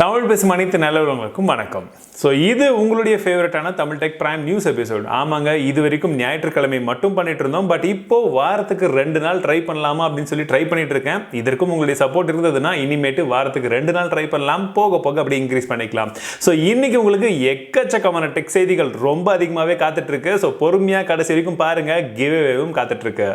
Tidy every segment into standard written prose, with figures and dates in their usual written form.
தமிழ் பேசும் அனைத்து நல்லவர்களுக்கும் வணக்கம். ஸோ இது உங்களுடைய ஃபேவரட்டான Tamil tech prime news episode. ஆமாங்க, இது வரைக்கும் ஞாயிற்றுக்கிழமை மட்டும் பண்ணிட்டு இருந்தோம். பட் இப்போ வாரத்துக்கு 2 நாள் ட்ரை பண்ணலாமா அப்படின்னு சொல்லி ட்ரை பண்ணிட்டு இருக்கேன். இதற்கும் உங்களுடைய சப்போர்ட் இருந்ததுன்னா இனிமேட்டு வாரத்துக்கு 2 நாள் ட்ரை பண்ணலாம், போக போக அப்படி இன்க்ரீஸ் பண்ணிக்கலாம். ஸோ இன்னைக்கு உங்களுக்கு எக்கச்சக்கமான டெக் செய்திகள் ரொம்ப அதிகமாகவே காத்துட்டு இருக்கு. ஸோ பொறுமையாக கடைசி வரைக்கும் பாருங்க, கிவ்அவேவும் காத்துட்டு இருக்கு.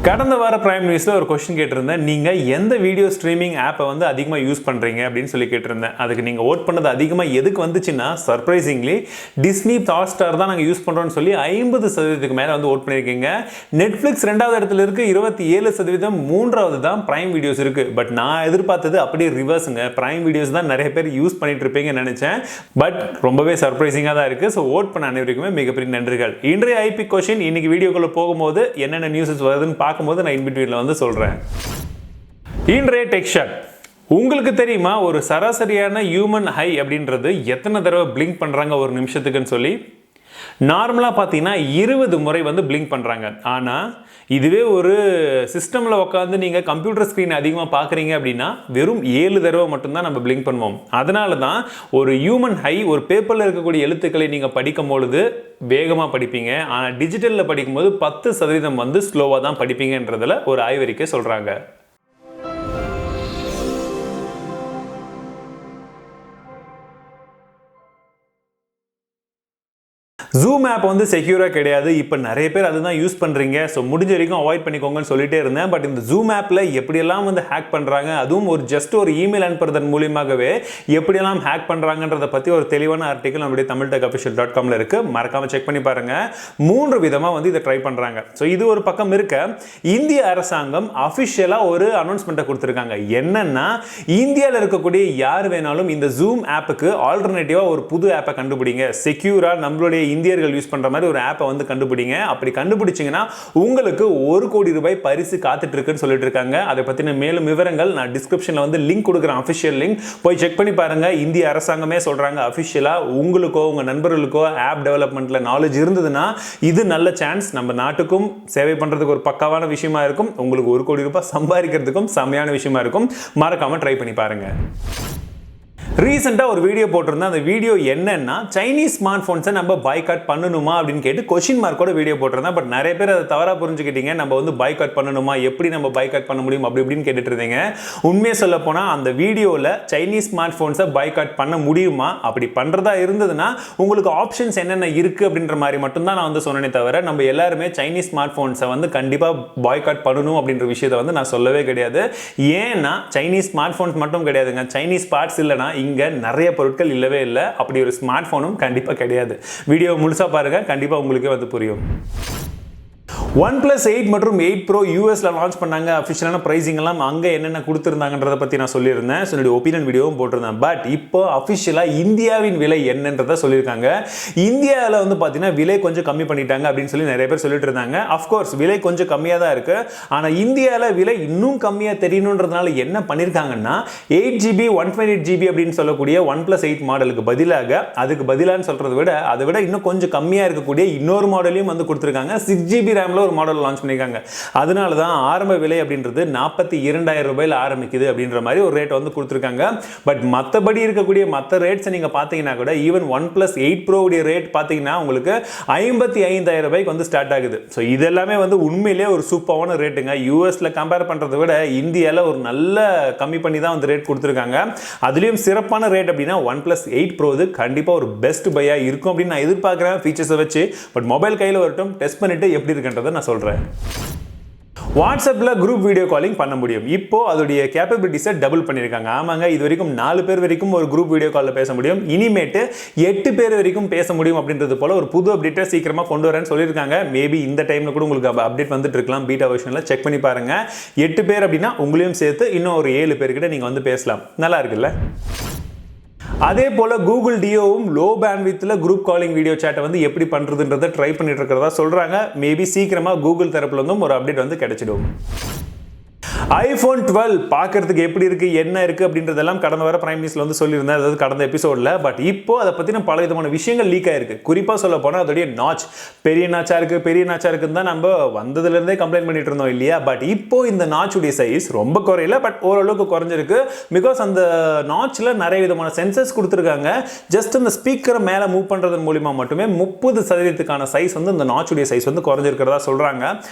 கடந்த வார பிரைம் நியூஸ்ல ஒரு கொஸ்டின் கேட்டிருந்தேன், நீங்க எந்த வீடியோ ஸ்ட்ரீமிங் ஆப்பை வந்து அதிகமாக யூஸ் பண்றீங்க அப்படின்னு சொல்லி கேட்டிருந்தேன். அதுக்கு நீங்க ஓட் பண்ணது அதிகமாக எதுக்கு வந்துச்சுன்னா, சர்ப்ரைசிங்லி டிஸ்னி ஹாட் ஸ்டார் தான் நாங்கள் யூஸ் பண்றோம்னு சொல்லி 50% மேலே வந்து ஓட் பண்ணியிருக்கீங்க. நெட்ஃபிளிக்ஸ் 2வது இடத்துல இருக்கு, 27%. 3வது தான் பிரைம் வீடியோஸ் இருக்கு. பட் நான் எதிர்பார்த்தது அப்படியே ரிவர்ஸுங்க. பிரைம் வீடியோஸ் தான் நிறைய பேர் யூஸ் பண்ணிட்டு இருப்பீங்கன்னு நினைச்சேன். பட் ரொம்பவே சர்ப்ரைசிங்காக தான் இருக்கு. ஸோ ஓட் பண்ண அனைவருக்குமே மிகப்பெரிய நன்றிகள். இன்றைய ஐபி கொஸ்டின், இன்னைக்கு வீடியோக்குள்ள போகும்போது என்னென்ன நியூஸஸ் வருதுன்னு பார்க்கும்போது நான் இன்பிட்வீன்ல வந்து சொல்றேன். இன்றைய டெக் ஷாட், உங்களுக்கு தெரியுமா ஒரு சராசரியான ஹியூமன் ஹை அப்படின்றது எத்தனை தடவை பிளிங்க் பண்றாங்க ஒரு நிமிஷத்துக்குன்னு சொல்லி? நார்மலாக பார்த்தீங்கன்னா 20 முறை வந்து பிளிங்க் பண்ணுறாங்க. ஆனால் இதுவே ஒரு சிஸ்டமில் உட்காந்து நீங்கள் கம்ப்யூட்டர் ஸ்க்ரீன் அதிகமாக பார்க்குறீங்க அப்படின்னா வெறும் 7 தடவை மட்டும்தான் நம்ம பிளிங்க் பண்ணுவோம். அதனால தான் ஒரு ஹியூமன் ஹை, ஒரு பேப்பரில் இருக்கக்கூடிய எழுத்துக்களை நீங்கள் படிக்கும் பொழுது வேகமாக படிப்பீங்க. ஆனால் டிஜிட்டலில் படிக்கும்போது 10% வந்து ஸ்லோவாக தான் படிப்பீங்கன்றதில் ஒரு ஆய்வறிக்கை சொல்கிறாங்க. ஜூம் ஆப் வந்து செக்யூராக கிடையாது. இப்போ நிறைய பேர் அதுதான் யூஸ் பண்ணுறீங்க. ஸோ முடிஞ்ச வரைக்கும் அவாய்ட் பண்ணிக்கோங்கன்னு சொல்லிட்டே இருந்தேன். பட் இந்த ஜூம் ஆப்பில் எப்படியெல்லாம் வந்து ஹேக் பண்ணுறாங்க, அதுவும் ஒரு ஜஸ்ட் ஒரு இமெயில் அனுப்புறதன் மூலியமாகவே எப்படியெல்லாம் ஹேக் பண்ணுறாங்கன்றதை பற்றி ஒரு தெளிவான ஆர்டிக்கல் நம்மளுடைய tamiltechofficial.comல இருக்குது. மறக்காமல் செக் பண்ணி பாருங்கள். 3 விதமாக வந்து இதை ட்ரை பண்ணுறாங்க. ஸோ இது ஒரு பக்கம் இருக்க, இந்திய அரசாங்கம் அஃபிஷியலாக ஒரு அனௌன்ஸ்மெண்ட்டை கொடுத்துருக்காங்க. என்னன்னா, இந்தியாவில் இருக்கக்கூடிய யார் வேணாலும் இந்த ஜூம் ஆப்புக்கு ஆல்டர்னேட்டிவாக ஒரு புது ஆப்பை கண்டுபிடிங்க, செக்யூராக நம்மளுடைய இந்தியர்கள் யூஸ் பண்ற மாதிரி ஒரு ஆப்பை வந்து கண்டுபிடிங்க. அப்படி கண்டுபிடிச்சீங்கன்னா உங்களுக்கு 1 கோடி ரூபாய் பரிசு காத்துட்டு இருக்குன்னு சொல்லிட்டு இருக்காங்க. அதை பத்தின மேலும் விவரங்கள் நான் டிஸ்கிரிப்ஷன்ல வந்து லிங்க் கொடுக்குறேன், அஃபிஷியல் லிங்க், போய் செக் பண்ணி பாருங்க. இந்திய அரசாங்கமே சொல்றாங்க அஃபிஷியலா, உங்களுக்கோ உங்க நண்பர்களுக்கோ ஆப் டெவலப்மெண்ட்ல நாலேஜ் இருந்ததுன்னா இது நல்ல சான்ஸ். நம்ம நாட்டுக்கும் சேவை பண்றதுக்கு ஒரு பக்காவான விஷயமா இருக்கும். உங்களுக்கு 1 கோடி ரூபாய் சம்பாதிக்கிறதுக்கும் செம்மையான விஷயமா இருக்கும். மறக்காம ட்ரை பண்ணி பாருங்க. ரீசெண்டாக ஒரு வீடியோ போட்டிருந்தேன். அந்த வீடியோ என்னன்னா, சைனீஸ் ஸ்மார்ட் ஃபோன்ஸை நம்ம பாய்காட் பண்ணணுமா அப்படின்னு கேட்டு கொஸ்டின் மார்க்கோட வீடியோ போட்டிருந்தேன். பட் நிறைய பேர் அதை தவறாக புரிஞ்சுக்கிட்டீங்க. நம்ம வந்து பாய்காட் பண்ணணுமா, எப்படி நம்ம பாய்காட் பண்ண முடியும் அப்படி இப்படின்னு கேட்டுட்டு இருந்தீங்க. உண்மையை சொல்ல போனால் அந்த வீடியோவில் சைனீஸ் ஸ்மார்ட் ஃபோன்ஸை பாய்காட் பண்ண முடியுமா, அப்படி பண்ணுறதா இருந்ததுன்னா உங்களுக்கு ஆப்ஷன்ஸ் என்னென்ன இருக்குது அப்படின்ற மாதிரி மட்டும்தான் நான் வந்து சொன்னேனே தவிர, நம்ம எல்லாருமே சைனீஸ் ஸ்மார்ட் ஃபோன்ஸை வந்து கண்டிப்பாக பாய்காட் பண்ணணும் அப்படின்ற விஷயத்தை வந்து நான் சொல்லவே கிடையாது. ஏன்னா சைனீஸ் ஸ்மார்ட் ஃபோன்ஸ் மட்டும் கிடையாதுங்க, சைனீஸ் பார்ட்ஸ் இல்லைனா இங்க நிறைய பொருட்கள் இல்லவே இல்லை. அப்படி ஒரு ஸ்மார்ட் போனும் கண்டிப்பா கிடையாது. வீடியோ முழுசா பாருங்க, கண்டிப்பா உங்களுக்கே வந்து புரியும். OnePlus 8 மற்றும் 8 Pro யூஎஸ்ல லான்ச் பண்ணாங்க. அஃபிஷியலான பிரைசிங் எல்லாம் அங்கே என்னென்ன கொடுத்துருந்தாங்கன்றதை பற்றி நான் சொல்லியிருந்தேன். ஸோ என்னுடைய ஒப்பீனியன் வீடியோவும் போட்டிருந்தேன். பட் இப்போ அஃபிஷியலாக இந்தியாவின் விலை என்னன்றதை சொல்லியிருக்காங்க. இந்தியாவில் வந்து பார்த்தீங்கன்னா விலை கொஞ்சம் கம்மி பண்ணிட்டாங்க அப்படின்னு சொல்லி நிறைய பேர் சொல்லிட்டு இருந்தாங்க. அஃப்கோர்ஸ் விலை கொஞ்சம் கம்மியாக தான் இருக்கு. ஆனால் இந்தியாவில் விலை இன்னும் கம்மியாக தெரியணுன்றதுனால என்ன பண்ணியிருக்காங்கன்னா, 8GB 128GB அப்படின்னு சொல்லக்கூடிய OnePlus 8 மாடலுக்கு பதிலாக, அதுக்கு பதிலான்னு சொல்றதை விட அதை விட இன்னும் கொஞ்சம் கம்மியாக இருக்கக்கூடிய இன்னொரு மாடலையும் வந்து கொடுத்துருக்காங்க. 6GB ரேம்ல ஒரு மாடல் லான்ச் பண்ணிருக்காங்க. அதனால தான் ஆரம்ப விலை அப்படின்றது 42,000 ரூபாயில ஆரம்பிக்குது அப்படின்ற மாதிரி ஒரு ரேட் வந்து கொடுத்துருக்காங்க. பட் மற்றபடி இருக்கக்கூடிய மற்ற ரேட்ஸ் நீங்க பார்த்தீங்கன்னா கூட, ஈவன் OnePlus 8 Pro உடைய ரேட் பார்த்தீங்கன்னா உங்களுக்கு 55,000 ரூபாய்க்கு வந்து ஸ்டார்ட் ஆகுது. ஸோ இதெல்லாமே வந்து உண்மையிலேயே ஒரு சூப்பரான ரேட்டுங்க. யூஎஸ்ல கம்பேர் பண்றதை விட இந்தியாவில் ஒரு நல்ல கம்மி பண்ணி தான் வந்து ரேட் கொடுத்துருக்காங்க. அதுலயும் சிறப்பான ரேட் அப்படின்னா OnePlus 8 Pro இது கண்டிப்பா ஒரு பெஸ்ட் பையா இருக்கும் அப்படின்னு நான் எதிர்பார்க்கிறேன் ஃபீச்சர்ஸை வச்சு. பட் மொபைல் கையில் வரட்டும், டெஸ்ட் பண்ணிட்டு எப்படி இருக்குன்றதை நான் சொல்றேன். வாட்ஸ்அப்ல குரூப் வீடியோ காலிங் பண்ண முடியும். இப்போ அதோடைய கேப்பபிலிட்டிஸை டபுள் பண்ணியிருக்காங்க. ஆமாங்க, இது வரைக்கும் 4 பேர் வரைக்கும் ஒரு குரூப் வீடியோ காலில் பேச முடியும். இனிமேட்டு 8 பேர் வரைக்கும் பேச முடியும் அப்படின்றது போல ஒரு புது அப்டேட்டை சீக்கிரமாக கொண்டு வரேன்னு சொல்லியிருக்காங்க. மேபி இந்த டைம்ல கூட உங்களுக்கு அப்டேட் வந்துட்டு இருக்கலாம். பீட்டா வெர்ஷனில் செக் பண்ணி பாருங்க. 8 பேர் அப்படின்னா உங்களையும் சேர்த்து இன்னும் ஒரு 7 பேர்கிட்ட நீங்க வந்து பேசலாம். நல்லா இருக்குல்ல? அதே போல கூகுள் டியோவும் லோ பேண்ட்வித்ல குரூப் காலிங் வீடியோ சாட்டை வந்து எப்படி பண்றதுன்றதை ட்ரை பண்ணிட்டு இருக்கிறதா சொல்றாங்க. மேபி சீக்கிரமா கூகுள் தரப்புல இருந்தும் ஒரு அப்டேட் வந்து கிடைச்சிடும். iPhone 12 பார்க்கறதுக்கு எப்படி இருக்கு, என்ன இருக்கு அப்படின்றதெல்லாம் கடந்த வாரம் பிரைம் நியூஸ்ல வந்து சொல்லியிருந்தேன், அதாவது கடந்த எபிசோட்ல. பட் இப்போ அதை பத்தின பல விதமான விஷயங்கள் லீக் ஆயிருக்கு. குறிப்பா சொல்ல போனா அதோடைய நாச் பெரிய நாச்சா இருக்குன்னு தான் நம்ம வந்ததுல இருந்தே கம்ப்ளைண்ட் பண்ணிட்டு இருந்தோம் இல்லையா. பட் இப்போ இந்த நாச்சுடைய சைஸ் ரொம்ப குறையல, பட் ஓரளவுக்கு குறைஞ்சிருக்கு. பிகாஸ் அந்த நாச்ல நிறைய விதமான சென்சர்ஸ் கொடுத்துருக்காங்க. ஜஸ்ட் அந்த ஸ்பீக்கரை மேல மூவ் பண்றதன் மூலமா மட்டுமே 30% சைஸ் வந்து இந்த நாச்சுடைய சைஸ் வந்து குறைஞ்சிருக்கிறதா சொல்றாங்க.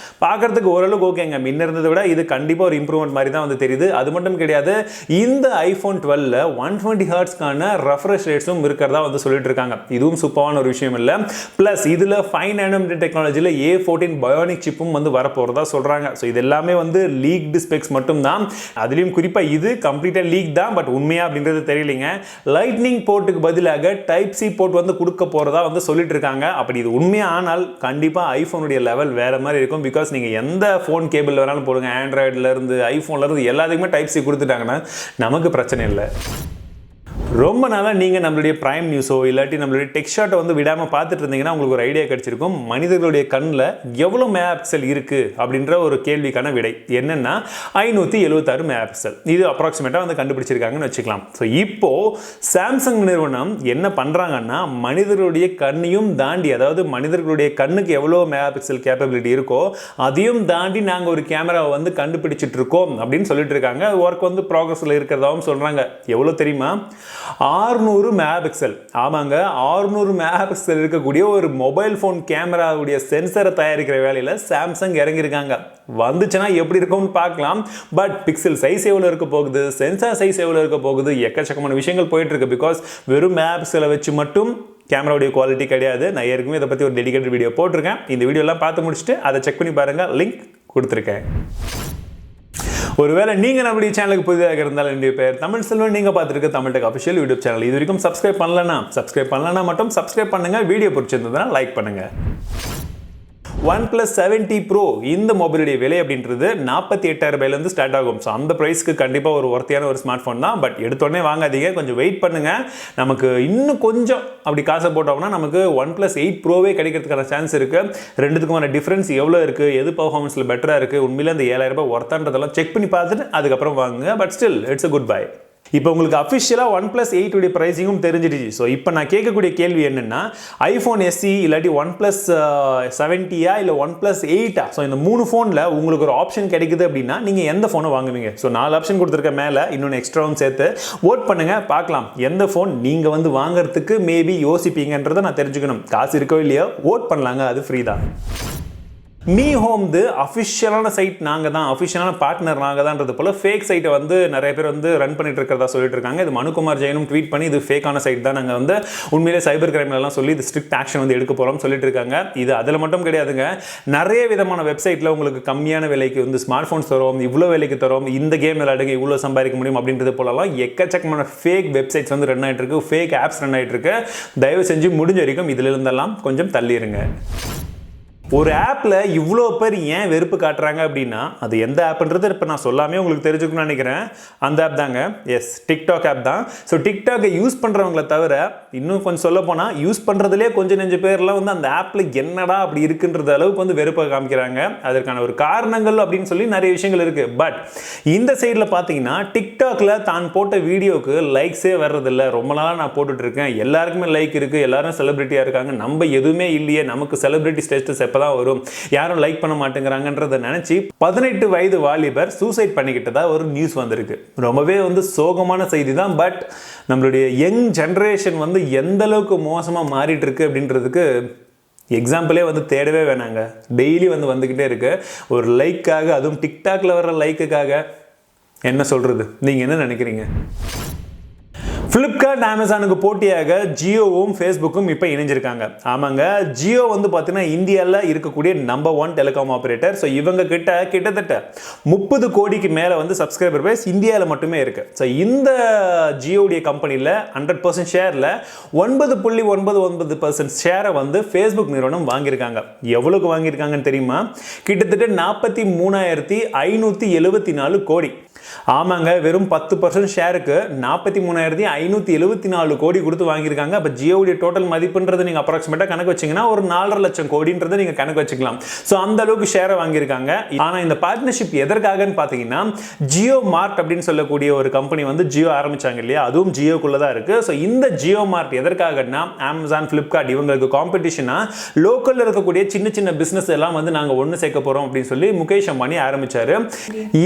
பார்க்கறதுக்கு ஓரளவுக்கு ஓகேங்க. முன்ன இருந்ததை விட இது கண்டிப்பா ஒரு இம்ப்ரூவ்மெண்ட் மாதிரி தான் வந்து தெரியுது. அது மட்டும் கிடையாது, இந்த iPhone 12ல 120 ஹெர்ட்ஸ்க்கான ரெஃப்ரெஷ் ரேட்ஸும் இருக்கிறதா வந்து சொல்லிட்டு இருக்காங்க. இதுவும் சூப்பரான ஒரு விஷயம் இல்ல. பிளஸ் இதுல 5 nm டெக்னாலஜில A14 பயோனிக் சிப்பும் வந்து வரப்போறதா சொல்றாங்க. ஸோ இது எல்லாமே வந்து லீக்டு ஸ்பெக்ஸ் மட்டும் தான். அதுலயும் குறிப்பா இது கம்ப்ளீட்டா லீக் தான், பட் உண்மையா அப்படின்றது தெரியலைங்க. லைட்னிங் போர்ட்டுக்கு பதிலாக டைப் சி போர்ட் வந்து கொடுக்க போறதா வந்து சொல்லிட்டு இருக்காங்க. அப்படி இது உண்மையா ஆனால் கண்டிப்பா ஐபோனுடைய லெவல் வேற மாதிரி இருக்கும். பிகாஸ் நீங்க எந்த போன் கேபிள் வேணாலும் போடுங்க, ஆண்ட்ராய்டுல இருந்து ஐபோன்ல இருந்து எல்லாத்துக்குமே டைப் சி கொடுத்துட்டாங்கன்னா நமக்கு பிரச்சனை இல்லை. ரொம்ப நாளாக நீங்கள் நம்மளுடைய பிரைம் நியூஸோ இல்லாட்டி நம்மளுடைய டெக்ஸ்டார்ட்டை வந்து விடாமல் பார்த்துட்டு இருந்தீங்கன்னா உங்களுக்கு ஒரு ஐடியா கிடைச்சிருக்கும். மனிதர்களுடைய கண்ணில் எவ்வளோ மெகா பிக்சல் இருக்குது அப்படின்ற ஒரு கேள்விக்கான விடை என்னென்னா 576 மெகா பிக்சல். இது அப்ராக்சிமேட்டாக வந்து கண்டுபிடிச்சிருக்காங்கன்னு வச்சுக்கலாம். ஸோ இப்போது சாம்சங் நிறுவனம் என்ன பண்ணுறாங்கன்னா மனிதர்களுடைய கண்ணையும் தாண்டி, அதாவது மனிதர்களுடைய கண்ணுக்கு எவ்வளோ மெகா பிக்சல் கேப்பபிலிட்டி இருக்கோ அதையும் தாண்டி நாங்கள் ஒரு கேமராவை வந்து கண்டுபிடிச்சிட்டு இருக்கோம் அப்படின்னு சொல்லிட்டு இருக்காங்க. ஒர்க் வந்து ப்ராக்ரஸில் இருக்கிறதாவும் சொல்கிறாங்க. எவ்வளோ தெரியுமா? 600 மெகா பிக்சல். ஆமாங்க, 600 மெகா பிக்சல் இருக்கக்கூடிய ஒரு மொபைல் ஃபோன் கேமராவுடைய சென்சரை தயாரிக்கிற வேலையில் சாம்சங் இறங்கியிருக்காங்க. வந்துச்சுன்னா எப்படி இருக்கும்னு பார்க்கலாம். பட் பிக்சல் சைஸ் எவ்வளோ இருக்க போகுது, சென்சார் சைஸ் எவ்வளோ இருக்க போகுது, எக்கச்சக்கமான விஷயங்கள் போயிட்டு இருக்கு. பிகாஸ் வெறும் மெகா பிக்சலை வச்சு மட்டும் கேமராவுடைய குவாலிட்டி கிடையாது. நான் ஏற்கனவே இதை பற்றி ஒரு டெடிகேட்டட் வீடியோ போட்டிருக்கேன். இந்த வீடியோலாம் பார்த்து முடிச்சுட்டு அதை செக் பண்ணி பாருங்கள், லிங்க் கொடுத்துருக்கேன். ஒருவேளை நீங்க நம்மளுடைய சேனலுக்கு புதிதாக இருந்தால் என்னுடைய பேர் தமிழ் செல்வன். நீங்க பார்த்துருக்க Tamil tech official YouTube channel. இது வரைக்கும் சப்ஸ்கிரைப் பண்ணலன்னா மட்டும் சப்ஸ்கிரைப் பண்ணுங்க. வீடியோ பிடிச்சிருந்ததுன்னா லைக் பண்ணுங்க. OnePlus 7T Pro இந்த மொபைலுடைய விலை அப்படின்றது 48,000 ரூபாயிலிருந்து ஸ்டார்ட் ஆகும். ஸோ அந்த ப்ரைஸ்க்கு கண்டிப்பாக ஒரு ஒர்த்தியான ஒரு ஸ்மார்ட் ஃபோன் தான். பட் எடுத்தோடனே வாங்காதீங்க, கொஞ்சம் வெயிட் பண்ணுங்க. நமக்கு இன்னும் கொஞ்சம் அப்படி காசை போட்டோம்னா நமக்கு OnePlus 8 Proவே கிடைக்கிறதுக்கான சான்ஸ் இருக்கு. ரெண்டுத்துக்குமான டிஃபரன்ஸ் எவ்வளோ இருக்கு, எது பர்ஃபார்மன்ஸில் பெட்டராக இருக்கு, உண்மையில அந்த 7,000 ரூபாய் ஒர்த்தான்றதெல்லாம் செக் பண்ணி பார்த்துட்டு அதுக்கப்புறம் வாங்குங்க. But still it's a good bye. இப்போ உங்களுக்கு அஃபிஷியலாக OnePlus 8 உடைய ப்ரைஸிங்கும் தெரிஞ்சிடுச்சு. ஸோ இப்போ நான் கேட்கக்கூடிய கேள்வி என்னென்னா, iPhone SE இல்லாட்டி OnePlus 70 இல்லை OnePlus 8 ஸோ இந்த 3 ஃபோனில் உங்களுக்கு ஒரு ஆப்ஷன் கிடைக்குது அப்படின்னா நீங்கள் எந்த ஃபோனை வாங்குவீங்க? ஸோ 4 ஆப்ஷன் கொடுத்துருக்க மேலே இன்னொன்று எக்ஸ்ட்ராவும் சேர்த்து ஓட் பண்ணுங்கள், பார்க்கலாம் எந்த ஃபோன் நீங்கள் வந்து வாங்குறதுக்கு மேபி யோசிப்பீங்கன்றதை நான் தெரிஞ்சுக்கணும். காசு இருக்கோ இல்லையோ ஓட் பண்ணலாங்க, அது ஃப்ரீ தான். மீ ஹோம் அஃபிஷியலான சைட் நாங்கள் தான், அஃபிஷியலான பார்ட்னர் நாங்கள் தான்றது போல் ஃபேக் சைட்டை வந்து நிறைய பேர் வந்து ரன் பண்ணிட்டு இருக்கிறதா சொல்லிட்டு இருக்காங்க. இது மனுகுமார் ஜெயினும் ட்வீட் பண்ணி இது ஃபேக்கான சைட் தான், நாங்கள் வந்து உண்மையிலே சைபர் கிரைம்லாம் சொல்லி இது ஸ்ட்ரிக்ட் ஆக்ஷன் வந்து எடுக்க போகிறோம்னு சொல்லிட்டு இருக்காங்க. இது அதில் மட்டும் கிடையாதுங்க, நிறைய விதமான வெப்சைட்டில் உங்களுக்கு கம்மியான விலைக்கு வந்து ஸ்மார்ட் ஃபோன்ஸ் தரும், இவ்வளோ விலைக்கு தரும், இந்த கேம் விளையாடுங்க இவ்வளோ சம்பாதிக்க முடியும் அப்படின்றது போலலாம் எக்கச்சக்கமான ஃபேக் வெப்சைட்ஸ் வந்து ரன் ஆகிட்டு இருக்கு, ஃபேக் ஆப்ஸ் ரன் ஆகிட்டு இருக்கு. தயவு செஞ்சு முடிஞ்ச வரைக்கும் இதில் இருந்தெல்லாம் கொஞ்சம் தள்ளிடுங்க. ஒரு ஆப்பில் இவ்வளோ பேர் ஏன் வெறுப்பு காட்டுறாங்க அப்படின்னா அது எந்த ஆப்ன்றது இப்போ நான் சொல்லாமே உங்களுக்கு தெரிஞ்சுக்கணும்னு நினைக்கிறேன். அந்த ஆப் தாங்க, எஸ், டிக்டாக் ஆப் தான். ஸோ டிக்டாக்கை யூஸ் பண்ணுறவங்களை தவிர இன்னும் கொஞ்சம் சொல்ல போனால் யூஸ் பண்ணுறதுலேயே கொஞ்சம் நெஞ்சு பேர்லாம் வந்து அந்த ஆப்பில் என்னடா அப்படி இருக்குன்றது அளவுக்கு வந்து வெறுப்பை காமிக்கிறாங்க. அதற்கான ஒரு காரணங்கள் அப்படின்னு சொல்லி நிறைய விஷயங்கள் இருக்குது. பட் இந்த சைடில் பார்த்தீங்கன்னா டிக்டாக்ல தான் போட்ட வீடியோக்கு லைக்ஸே வர்றதில்லை. ரொம்ப நாளாக நான் போட்டுட்டு இருக்கேன், எல்லாருக்குமே லைக் இருக்குது, எல்லாரும் செலிபிரிட்டியாக இருக்காங்க, நம்ம எதுவுமே இல்லையே, நமக்கு செலிபிரிட்டி ஸ்டேட்டஸ் எப்போ வரும், யாரும் லைக் பண்ண மாட்டேங்கிறாங்கன்றத நினைச்சு 18 வயது வாலிபர் சூசைட் பண்ணிக்கிட்டதா ஒரு நியூஸ் வந்திருக்கு. ரொம்பவே வந்து சோகமான செய்தி தான். பட் நம்மளுடைய யங் ஜெனரேஷன் வந்து எந்த அளவுக்கு மோசமாக மாறிட்டு இருக்கு அப்படின்றதுக்கு எக்ஸாம்பிளே வந்து தேடவே வேணாங்க. டெய்லி வந்துக்கிட்டே இருக்கு ஒரு லைக்காக, அதுவும் டிக்டாக்ல வர்ற லைக்குக்காக. என்ன சொல்றது, நீங்க என்ன நினைக்கிறீங்க? ஃப்ளிப்கார்ட் அமேசானுக்கு போட்டியாக ஜியோவும் ஃபேஸ்புக்கும் இப்போ இணைஞ்சிருக்காங்க. ஆமாங்க, ஜியோ வந்து பார்த்தீங்கன்னா இந்தியாவில் இருக்கக்கூடிய நம்பர் 1 டெலிகாம் ஆப்ரேட்டர். ஸோ இவங்க கிட்டத்தட்ட 30 கோடிக்கு மேலே வந்து சப்ஸ்கிரைபர் பேஸ் இந்தியாவில் மட்டுமே இருக்கு. ஸோ இந்த ஜியோடைய கம்பெனியில் 100% ஷேரில் 9.99% ஷேரை வந்து ஃபேஸ்புக் நிறுவனம் வாங்கியிருக்காங்க. எவ்வளோக்கு வாங்கியிருக்காங்கன்னு தெரியுமா? கிட்டத்தட்ட 43,574 கோடி. ஆமாங்க, வெறும் 10% ஷேருக்கு 43,574 574 கோடி கொடுத்து வாங்கியிருக்காங்க. அப்போ ஜியோவுடைய டோட்டல் மதிப்புன்றது நீங்கள் அப்ராக்சிமேட்டாக கணக்கு வச்சிங்கன்னா ஒரு 4.5 லட்சம் கோடின்றதை நீங்கள் கணக்கு வச்சுக்கலாம். ஸோ அந்த அளவுக்கு ஷேரை வாங்கியிருக்காங்க. ஆனால் இந்த பார்ட்னர்ஷிப் எதற்காகன்னு பார்த்தீங்கன்னா, ஜியோ மார்ட் அப்படின்னு சொல்லக்கூடிய ஒரு கம்பெனி வந்து ஜியோ ஆரம்பிச்சாங்க இல்லையா, அதுவும் ஜியோக்குள்ள தான் இருக்கு. ஸோ இந்த ஜியோ மார்ட் எதற்காகனா, அமேசான், பிளிப்கார்ட் இவங்களுக்கு காம்படிஷனா லோக்கல்ல இருக்கக்கூடிய சின்ன சின்ன பிசினஸ் எல்லாம் வந்து நாங்கள் ஒன்று சேர்க்க போறோம் அப்படின்னு சொல்லி முகேஷ் அம்பானி ஆரம்பிச்சாரு.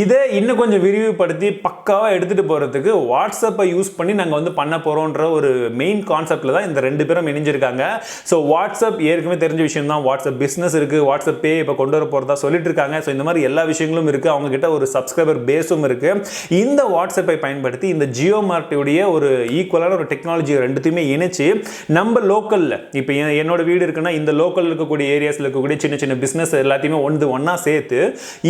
இதை இன்னும் கொஞ்சம் விரிவுபடுத்தி பக்காவா எடுத்துட்டு போறதுக்கு வாட்ஸ்அப்பை யூஸ் பண்ணி நாங்கள் வந்து பண்ண போறோம்ன்ற ஒரு மெயின் கான்செப்ட்ல தான் இந்த ரெண்டு பேரும் இணைஞ்சிருக்காங்க. ஸோ வாட்ஸ்அப் ஏற்கனவே தெரிஞ்ச விஷயம் தான், வாட்ஸ்அப் பிசினஸ் இருக்கு, வாட்ஸ்அப் பே இப்போ கொண்டு வர போறதா சொல்லிட்டு இருக்காங்க. ஸோ இந்த மாதிரி எல்லா விஷயங்களும் இருக்கு, அவங்க கிட்ட ஒரு சப்ஸ்கிரைபர் பேஸும் இருக்கு. இந்த வாட்ஸ்அப்பை பயன்படுத்தி இந்த ஜியோ மார்ட்டுடைய ஒரு ஈக்குவலான ஒரு டெக்னாலஜி ரெண்டுத்தையுமே இணைச்சு நம்ம லோக்கல்ல இப்போ என்னோட வீடு இருக்குன்னா இந்த லோக்கல் இருக்கக்கூடிய ஏரியாஸ்ல இருக்கக்கூடிய சின்ன சின்ன பிசினஸ் எல்லாத்தையுமே ஒண்ணா சேர்த்து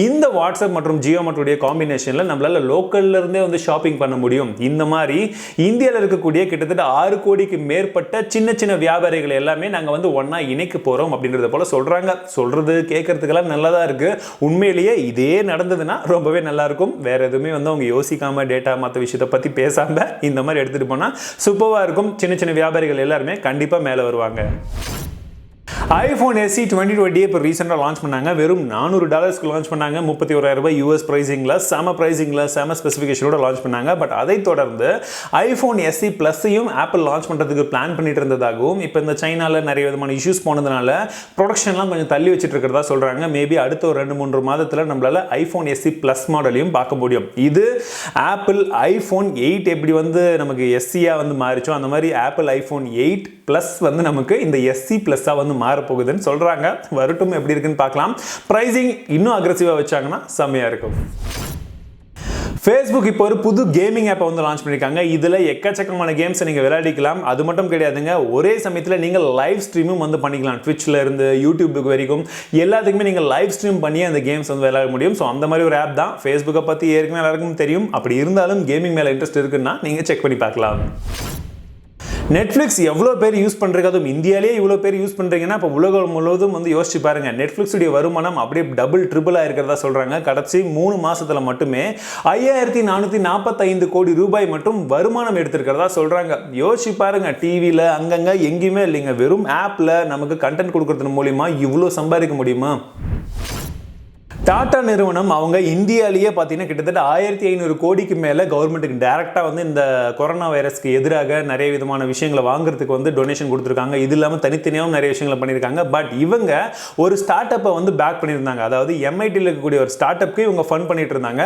இந்த வாட்ஸ்அப் மற்றும் ஜியோ மார்ட்டுடைய காம்பினேஷன்ல நம்மளால லோக்கல்ல இருந்தே வந்து ஷாப்பிங் பண்ண முடியும். இந்த மாதிரி இந்தியாவில் இருக்கக்கூடிய கிட்டத்தட்ட 6 கோடிக்கு மேற்பட்ட சின்ன சின்ன வியாபாரிகள் எல்லாமே நாங்க வந்து ஒண்ணா இணைக்க போறோம் அப்படின்றத போல சொல்றாங்க. சொல்றது கேட்கறதுக்கெல்லாம் நல்லதா இருக்கு. உண்மையிலேயே இதே நடந்ததுன்னா ரொம்பவே நல்லா இருக்கும். வேற எதுவுமே வந்து அவங்க யோசிக்காம டேட்டா மற்ற விஷயத்தை பத்தி பேசாம இந்த மாதிரி எடுத்துட்டு போனா சூப்பரா இருக்கும். சின்ன சின்ன வியாபாரிகள் எல்லாருமே கண்டிப்பா மேல வருவாங்க. iPhone SE 2020 இப்போ ரீசெண்டாக லான்ச் பண்ணாங்க. வெறும் $400 லான்ச் பண்ணாங்க. 31,000 ரூபாய் US பிரைசிங்கில், செம பிரைசிங்கில், செம ஸ்பெசிஃபிகேஷனோட லான்ச் பண்ணாங்க. பட் அதை தொடர்ந்து iPhone SE Plus-ஐயும் ஆப்பிள் லான்ச் பண்ணுறதுக்கு பிளான் பண்ணிட்டு இருந்ததாகவும், இப்போ இந்த சைனாவில் நிறைய விதமான இஷ்யூஸ் போனதுனால ப்ரொடக்ஷன்லாம் கொஞ்சம் தள்ளி வச்சுட்டு இருக்கிறதா சொல்கிறாங்க. மேபி அடுத்த ஒரு 2-3 மாதத்தில் நம்மளால iPhone SE Plus மாடலையும் பார்க்க முடியும். இது ஆப்பிள் iPhone 8 எப்படி வந்து நமக்கு SE-யா வந்து மாறிச்சோ அந்த மாதிரி ஆப்பிள் iPhone 8 Plus வந்து நமக்கு இந்த SE Plus-ஆ வந்து மாறப்போகுதுன்னு சொல்றாங்க. வரட்டும் எப்படி இருக்குன்னு பார்க்கலாம். பிரைசிங் இன்னும் அக்ரெசிவா வச்சாங்கன்னா செம்மையா இருக்கும். Facebook இப்போ ஒரு புது கேமிங் ஆப்பை வந்து லான்ச் பண்ணியிருக்காங்க. இதில் எக்கச்சக்கமான கேம்ஸை நீங்கள் விளையாடிக்கலாம். அது மட்டும் கிடையாதுங்க, ஒரே சமயத்தில் நீங்கள் லைவ் ஸ்ட்ரீமும் வந்து பண்ணிக்கலாம். ட்விட்சில் இருந்து யூடியூபுக்கு வரைக்கும் எல்லாத்துக்குமே நீங்கள் லைவ் ஸ்ட்ரீம் பண்ணி அந்த கேம்ஸ் வந்து விளையாட முடியும். ஸோ அந்த மாதிரி ஒரு ஆப் தான். ஃபேஸ்புக்கை பற்றி ஏற்கனவே எல்லாருக்கும் தெரியும். அப்படி இருந்தாலும் கேமிங் மேலே இன்ட்ரெஸ்ட் இருக்குன்னா நீங்கள் செக் பண்ணி பார்க்கலாம். நெட்ஃப்ளிக்ஸ் எவ்வளோ பேர் யூஸ் பண்ணுறீங்க, அதுவும் இந்தியாவிலே இவ்வளோ பேர் யூஸ் பண்ணுறீங்கன்னா இப்போ உலகம் முழுவதும் வந்து யோசிச்சு பாருங்க. நெட்ஃப்ளிக்ஸுடைய வருமானம் அப்படியே டபுள் ட்ரிபிளாக இருக்கிறதா சொல்கிறாங்க. கடைசி 3 மாசத்துல மட்டுமே 5,445 கோடி ரூபாய் மட்டும் வருமானம் எடுத்திருக்கிறதா சொல்கிறாங்க. யோசிச்சு பாருங்க, டிவியில் அங்கங்கே எங்கேயுமே இல்லைங்க, வெறும் ஆப்பில் நமக்கு கண்டென்ட் கொடுக்கறது மூலிமா இவ்வளோ சம்பாதிக்க முடியுமா? டாடா நிறுவனம் அவங்க இந்தியாவிலேயே பார்த்தீங்கன்னா கிட்டத்தட்ட 1,500 கோடிக்கு மேலே கவர்மெண்ட்டுக்கு டைரெக்டாக வந்து இந்த கொரோனா வைரஸ்க்கு எதிராக நிறைய விதமான விஷயங்களை வாங்குறதுக்கு வந்து டொனேஷன் கொடுத்துருக்காங்க. இது இல்லாமல் தனித்தனியாகவும் நிறைய விஷயங்களை பண்ணியிருக்காங்க. பட் இவங்க ஒரு ஸ்டார்ட் அப்பை வந்து பேக் பண்ணியிருந்தாங்க. அதாவது MITயில் இருக்கக்கூடிய ஒரு ஸ்டார்ட் அப்க்கு இவங்க ஃபண்ட் பண்ணிட்டு இருந்தாங்க.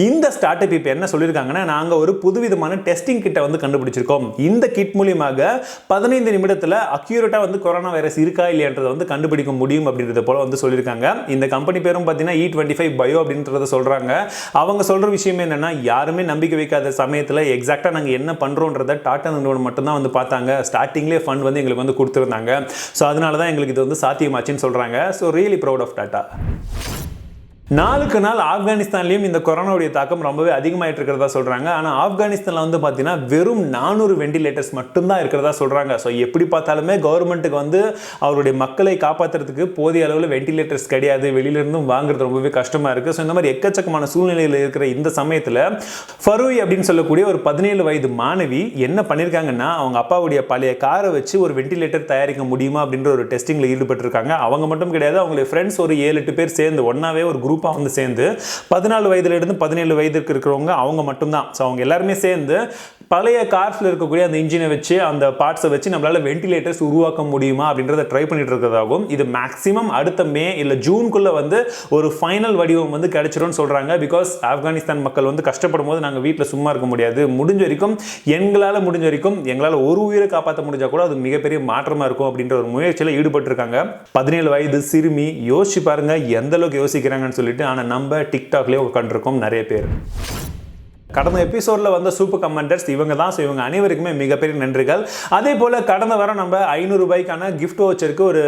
இந்த ஸ்டார்ட் அப் இப்போ என்ன சொல்லியிருக்காங்கன்னா, நாங்கள் ஒரு புதுவிதமான டெஸ்டிங் கிட்டை வந்து கண்டுபிடிச்சிருக்கோம். இந்த கிட் மூலியமாக 15 நிமிடத்தில் அக்யூரேட்டாக வந்து கொரோனா வைரஸ் இருக்கா இல்லையன்றதை வந்து கண்டுபிடிக்க முடியும் அப்படின்றத போல வந்து சொல்லியிருக்காங்க. இந்த கம்பெனி பேரும் பார்த்தீங்கன்னா E25 பயோ அப்படின்றத சொல்றாங்க. அவங்க சொல்ற விஷயம் என்னன்னா, யாருமே நம்பிக்கை வைக்காத சமயத்தில் எக்ஸாக்டா நாங்கள் என்ன பண்றோன்றதை டாடா நிறுவனம் மட்டும்தான் வந்து பார்த்தாங்க. ஸ்டார்டிங்லேயே ஃபண்ட் வந்து எங்களுக்கு வந்து கொடுத்துருந்தாங்க. ஸோ அதனால தான் எங்களுக்கு இது வந்து சாத்தியமாச்சுன்னு சொல்றாங்க. So really proud of Tata. நாளுக்கு நாள் ஆப்கானிஸ்தான்லையும் இந்த கொரோனாவுடைய தாக்கம் ரொம்பவே அதிகமாயிட்டு இருக்கிறதா சொல்றாங்க. ஆனால் ஆப்கானிஸ்தானில் வந்து பார்த்தீங்கன்னா வெறும் 400 வெண்டிலேட்டர்ஸ் மட்டும்தான் இருக்கிறதா சொல்றாங்க. ஸோ எப்படி பார்த்தாலுமே கவர்மெண்ட்டுக்கு வந்து அவருடைய மக்களை காப்பாற்றுறதுக்கு போதிய அளவில் வெண்டிலேட்டர்ஸ் கிடையாது. வெளியிலிருந்தும் வாங்குறது ரொம்பவே கஷ்டமா இருக்கு. ஸோ இந்த மாதிரி எக்கச்சக்கமான சூழ்நிலையில் இருக்கிற இந்த சமயத்தில் ஃபரூய் அப்படின்னு சொல்லக்கூடிய ஒரு 17 வயது மாணவி என்ன பண்ணியிருக்காங்கன்னா, அவங்க அப்பாவுடைய பழைய காரை வச்சு ஒரு வெண்டிலேட்டர் தயாரிக்க முடியுமா அப்படின்ற ஒரு டெஸ்டிங்கில் ஈடுபட்டிருக்காங்க. அவங்க மட்டும் கிடையாது, அவங்களுடைய ஃப்ரெண்ட்ஸ் ஒரு 7-8 பேர் சேர்ந்து ஒன்னாவே ஒரு குரூப் வந்து சேர்ந்து 14 வயதுல இருந்து 17 வயதுக்கு இருக்கிறவங்க அவங்க மட்டும்தான். ஸோ அவங்க எல்லாருமே சேர்ந்து பழைய கார்ஸ்ல இருக்கக்கூடிய அந்த இன்ஜினை வச்சு அந்த பார்ட்ஸை வச்சு நம்மளால வெண்டிலேட்டர்ஸ் உருவாக்க முடியுமா அப்படின்றத ட்ரை பண்ணிட்டு இருக்கிறதாகவும், இது மேக்ஸிமம் அடுத்த மே இல்லை ஜூனுக்குள்ள வந்து ஒரு ஃபைனல் வடிவம் வந்து கிடைச்சிரும்னு சொல்றாங்க. பிகாஸ் ஆப்கானிஸ்தான் மக்கள் வந்து கஷ்டப்படும் போது நாங்கள் வீட்டில் சும்மா இருக்க முடியாது. முடிஞ்ச வரைக்கும் எங்களால் ஒரு உயிரை காப்பாற்ற முடிஞ்சா கூட அது மிகப்பெரிய மாற்றமா இருக்கும் அப்படின்ற ஒரு முயற்சியில் ஈடுபட்டு இருக்காங்க. 17 வயது சிறுமி. யோசிச்சு பாருங்க எந்த அளவுக்கு யோசிக்கிறாங்கன்னு சொல்லிட்டு. ஆனால் நம்ம டிக்டாக்லேயே உட்காந்துருக்கோம் நிறைய பேர். கடந்த எபிசோடில் வந்த சூப்பர் கமெண்டர்ஸ் இவங்க தான். ஸோ இவங்க அனைவருக்குமே மிகப்பெரிய நன்றிகள். அதே போல் கடந்த வாரம் நம்ம 500 ரூபாய்க்கான கிஃப்ட் வச்சருக்கு ஒரு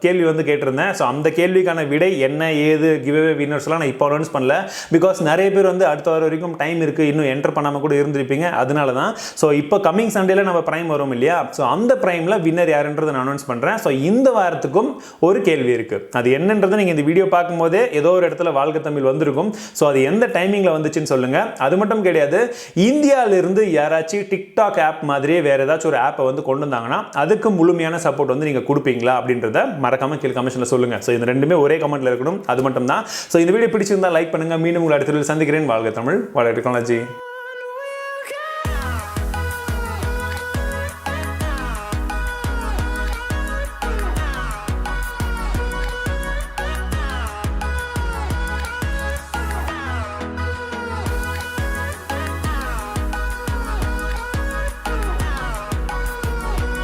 கேள்வி வந்து கேட்டிருந்தேன். ஸோ அந்த கேள்விக்கான விடை என்ன ஏது கிவ்அவே வின்னர்ஸ்லாம் நான் இப்போ அனௌன்ஸ் பண்ணல. பிகாஸ் நிறைய பேர் வந்து அடுத்த வாரம் வரைக்கும் டைம் இருக்குது, இன்னும் என்டர் பண்ணாமல் கூட இருந்திருப்பீங்க. அதனால தான். ஸோ இப்போ கம்மிங் சண்டேல நம்ம ப்ரைம் வரும் இல்லையா, ஸோ அந்த ப்ரைமில் வின்னர் யாருன்றதை நான் அனௌன்ஸ் பண்ணுறேன். ஸோ இந்த வாரத்துக்கும் ஒரு கேள்வி இருக்குது. அது என்னன்றது நீங்கள் இந்த வீடியோ பார்க்கும்போதே ஏதோ ஒரு இடத்துல வாழ்க்கை தமிழ் வந்திருக்கும். ஸோ அது எந்த டைமிங்கில் வந்துச்சுன்னு சொல்லுங்கள். அது மட்டும் மட்டும் கிடையாது, இந்தியாவிலிருந்து யாராச்சும் டிக்டாக் ஆப் மாதிரியே வேற ஏதாச்சும் ஒரு ஆப்பை வந்து கொண்டு வந்தாங்கன்னா அதுக்கு முழுமையான சப்போர்ட் வந்து நீங்க கொடுப்பீங்களா அப்படின்றத மறக்காம கீழே கமெண்ட்ல சொல்லுங்க. ஸோ இந்த ரெண்டுமே ஒரே கமெண்ட்ல இருக்கணும், அது மட்டும் தான். ஸோ இந்த வீடியோ பிடிச்சிருந்தா லைக் பண்ணுங்க. மீண்டும் உங்களை அடுத்த வீடியோவில் சந்திக்கிறேன். வாழ்க தமிழ், வாழ்க டெக்னாலஜி.